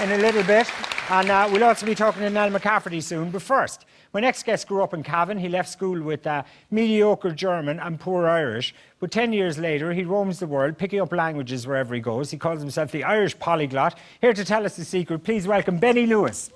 in a little bit, and we'll also be talking to Niall McCafferty soon. But first, my next guest grew up in Cavan. He left school with mediocre German and poor Irish, but 10 years later he roams the world, picking up languages wherever he goes. He calls himself the Irish polyglot. Here to tell us the secret, please welcome Benny Lewis.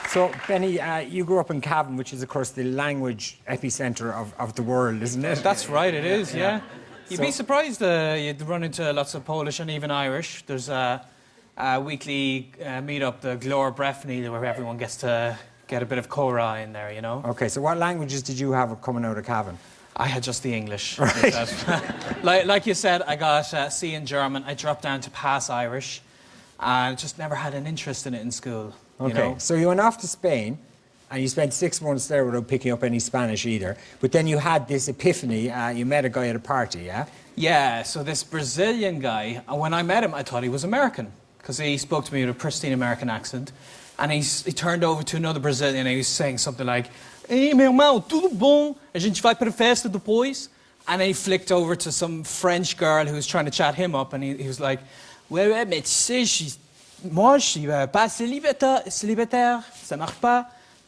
So, Benny, you grew up in Cavan, which is, of course, the language epicentre of the world, isn't it? That's right, it is, yeah. You'd be surprised you'd run into lots of Polish and even Irish. There's a weekly meet-up, the Glór Brefni, where everyone gets to get a bit of Cora in there, you know? OK, so what languages did you have coming out of Cavan? I had just the English. Right. like you said, I got C in German. I dropped down to pass Irish, and just never had an interest in it in school. OK, you know? so you went off to Spain, and you spent 6 months there without picking up any Spanish either. But then you had this epiphany. You met a guy at a party, yeah? Yeah, so this Brazilian guy, when I met him, I thought he was American, because he spoke to me with a pristine American accent. And he turned over to another Brazilian, and he was saying something like, "Ei, meu irmão, tudo bom? A gente vai para a festa depois?" And then he flicked over to some French girl who was trying to chat him up, and he was like, "Ouais, mais tu sais, moi, je suis pas célibataire, ça marche pas."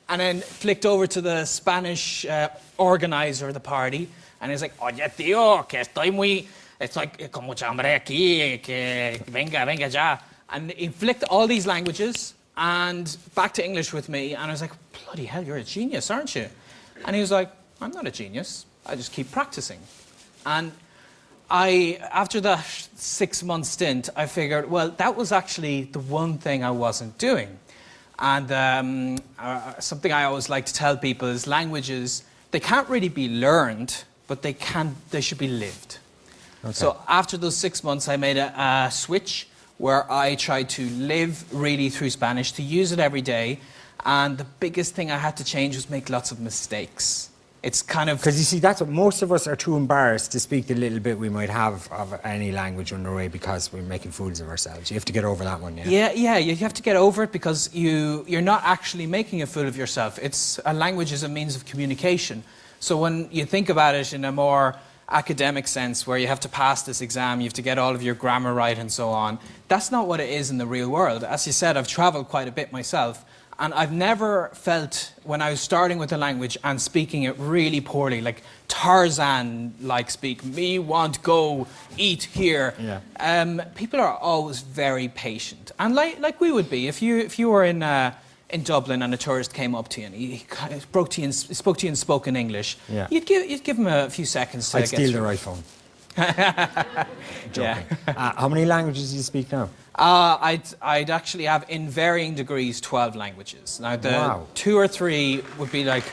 And then flicked over to the Spanish organizer of the party, and he's like, "Oye, tío, que estoy muy... It's like, con mucha hambre aquí, que venga ya." And he flicked all these languages and back to English with me, and I was like, "Bloody hell, you're a genius, aren't you?" And he was like, "I'm not a genius. I just keep practicing." And after that 6-month stint, I figured, well, that was actually the one thing I wasn't doing. And something I always like to tell people is languages, they can't really be learned, but they should be lived. Okay. So after those 6 months, I made a switch where I tried to live really through Spanish, to use it every day. And the biggest thing I had to change was make lots of mistakes. It's kind of... Because you see, that's what most of us are too embarrassed to speak the little bit we might have of any language on the way because we're making fools of ourselves. You have to get over that one, yeah? Yeah, you have to get over it because you're not actually making a fool of yourself. A language is a means of communication. So when you think about it in a more academic sense, where you have to pass this exam, you have to get all of your grammar right and so on, that's not what it is in the real world. As you said, I've travelled quite a bit myself. And I've never felt, when I was starting with a language and speaking it really poorly, like Tarzan-like speak, me want go eat here. Yeah. People are always very patient, and like we would be if you were in Dublin and a tourist came up to you and he spoke to you in spoken English. Yeah. You'd give him a few seconds to I'd steal their iPhone. Joking. Yeah. How many languages do you speak now? I'd actually have, in varying degrees, 12 languages. Now, the 2 or 3 would be like...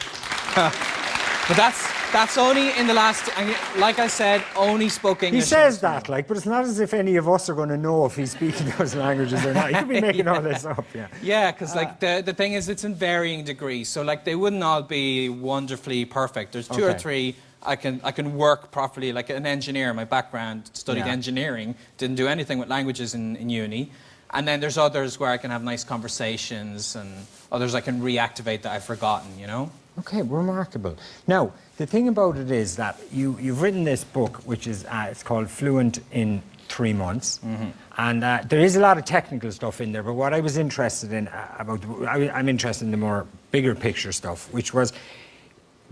but that's only in the last... Like I said, only spoke English. He says that, but it's not as if any of us are going to know if he's speaking those languages or not. He could be making all this up, yeah. Yeah, because the thing is, it's in varying degrees. So, they wouldn't all be wonderfully perfect. There's 2 or 3... I can work properly, like an engineer. My background, studied engineering, didn't do anything with languages in uni. And then there's others where I can have nice conversations, and others I can reactivate that I've forgotten, you know? Okay, remarkable. Now, the thing about it is that you've written this book, which is it's called Fluent in 3 Months. Mm-hmm. And there is a lot of technical stuff in there, but what I was interested in I'm interested in the more bigger picture stuff, which was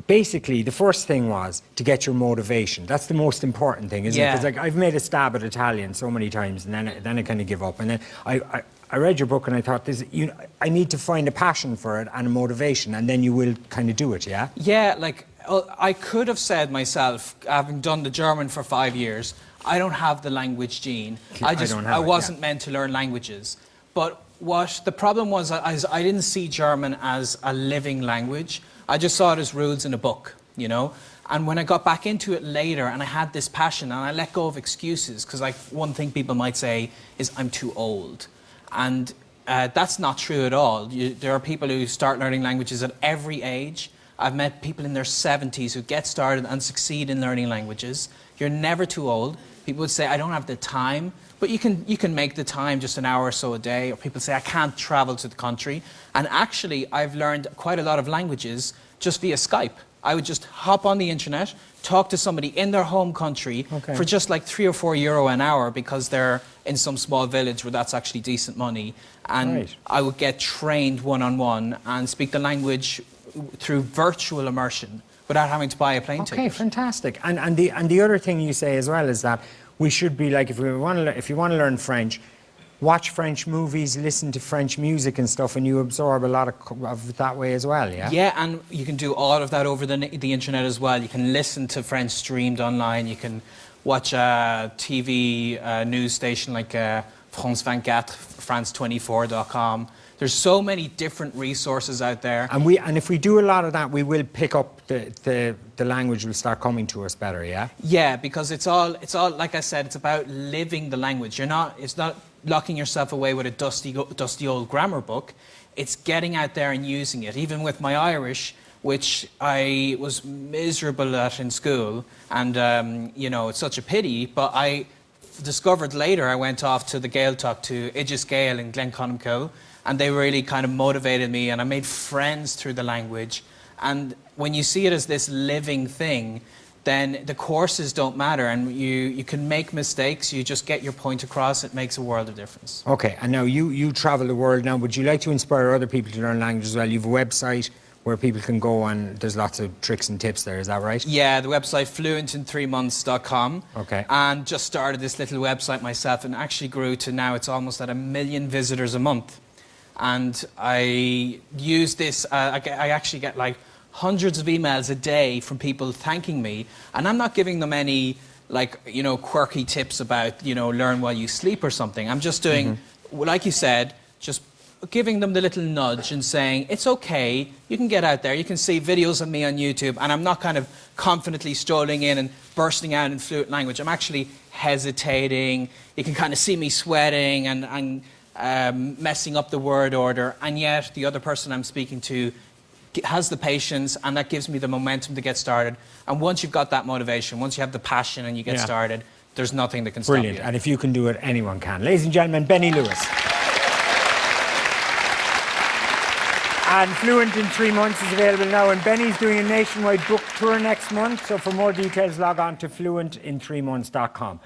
basically, the first thing was to get your motivation. That's the most important thing, isn't it? Because I've made a stab at Italian so many times, and then I kind of give up. And then I read your book, and I thought, I need to find a passion for it and a motivation, and then you will kind of do it, yeah? Yeah, I could have said myself, having done the German for 5 years, I don't have the language gene. I wasn't meant to learn languages. But what the problem was, I didn't see German as a living language. I just saw it as rules in a book, you know? And when I got back into it later and I had this passion and I let go of excuses, because one thing people might say is I'm too old. And that's not true at all. There are people who start learning languages at every age. I've met people in their 70s who get started and succeed in learning languages. You're never too old. People would say, I don't have the time. But you can make the time just an hour or so a day, or people say, I can't travel to the country. And actually, I've learned quite a lot of languages just via Skype. I would just hop on the internet, talk to somebody in their home country for just like €3 or €4 an hour, because they're in some small village where that's actually decent money. And I would get trained one-on-one and speak the language through virtual immersion without having to buy a plane ticket. Okay, fantastic. And the other thing you say as well is that we should be like, if you want to learn French, watch French movies, listen to French music and stuff, and you absorb a lot of it that way as well, yeah? Yeah, and you can do all of that over the internet as well. You can listen to French streamed online. You can watch a TV news station like France 24, France24.com. There's so many different resources out there. And if we do a lot of that, we will pick up the language will start coming to us better, yeah? Yeah, because it's all like I said, it's about living the language. It's not locking yourself away with a dusty old grammar book. It's getting out there and using it. Even with my Irish, which I was miserable at in school, and you know, it's such a pity, but I discovered later, I went off to the Gaeltacht, to Idris Gael in Glenconamkill, and they really kind of motivated me, and I made friends through the language. And when you see it as this living thing, then the courses don't matter, and you can make mistakes, you just get your point across. It makes a world of difference. Okay, and now you travel the world now. Would you like to inspire other people to learn language as well? You have a website where people can go, and there's lots of tricks and tips there, is that right? Yeah, the website fluentin3months.com. Okay. And just started this little website myself, and actually grew to now it's almost at 1 million visitors a month. And I use this, I actually get like hundreds of emails a day from people thanking me, and I'm not giving them any, like, you know, quirky tips about, you know, learn while you sleep or something. I'm just doing, like you said, just giving them the little nudge and saying, it's okay, you can get out there, you can see videos of me on YouTube, and I'm not kind of confidently strolling in and bursting out in fluent language. I'm actually hesitating. You can kind of see me sweating and messing up the word order, and yet the other person I'm speaking to has the patience, and that gives me the momentum to get started. And once you've got that motivation, once you have the passion and you get started, there's nothing that can stop you. Brilliant. And if you can do it, anyone can. Ladies and gentlemen, Benny Lewis. And Fluent in 3 months is available now, and Benny's doing a nationwide book tour next month. So for more details, log on to fluentin3months.com.